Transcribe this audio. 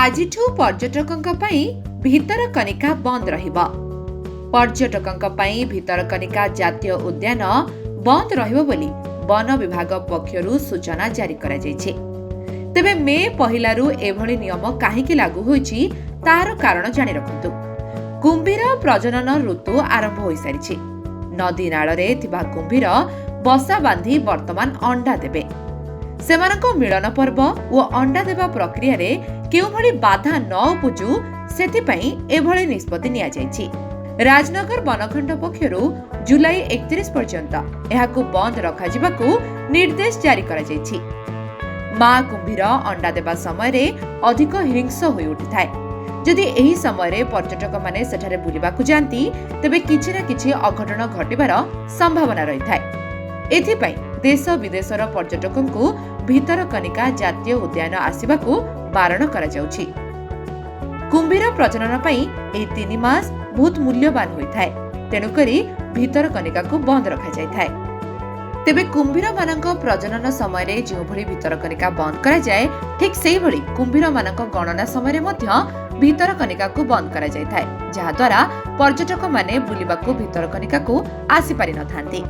आजिठु पर्यटकଙ୍କ ପାଇଁ ଭିତରକନିକା ବନ୍ଦ ରହିବ। पर्यटकଙ୍କ ପାଇଁ ଭିତରକनिका ଜାତୀୟ ଉଦ୍ୟାନ ବନ୍ଦ ରହିବ ବୋଲି वन विभाग पक्षरु सूचना जारी करा जायछि। तेबे मे पहिलारु एभଳି नियम काहेकि लागू होईछि तार कारण जानि रखंतु। कुंभीर प्रजनन ऋतु आरंभ होई सारिछि। नदी नाଳରେ थिबा कुंभीर बसा बांधी वर्तमान अंडा देबे। सेमानक मिलन पर्व ओ अंडा देबा प्रक्रिया रे केउ भଳି बाधा न उपजु सेति पई एभଳି निष्पत्ति निया जायछि। राजनगर वनखंड पक्षरु जुलाई 31 पर्यंत एहाकु बंद रखा जिबाकु निर्देश जारी करा जायछि। मां कुंभीर अंडा देबा समय रे अधिक हिंस होई उठिथाय। जदि एही समय रे पर्यटक माने सेठारे बुलिबाकु जानती तबे किछि ना किछि अघटन घटिबार संभावना रहिथाय। एथि पई देश विदेशर पर्यटकंकु भितरकनिका जातीय उद्यान आसिबाकु बारण करा जाउछि। कुंभीर प्रजनन पई एही 3 मास बहुत मूल्यवान होइथाय। तेणुकरी भितरकनिका को बंद रखा जायथाय। तेबे कुंभीर मानक प्रजनन समय रे जो भली भितरकनिका बंद करा जाय ठीक सेही भली कुंभीर मानक गणना समय रे मध्य भितरकनिका को बंद करा जायथाय, जहा द्वारा पर्यटक माने बुलिबाकू भितरकनिका को आसी पारि न थांती।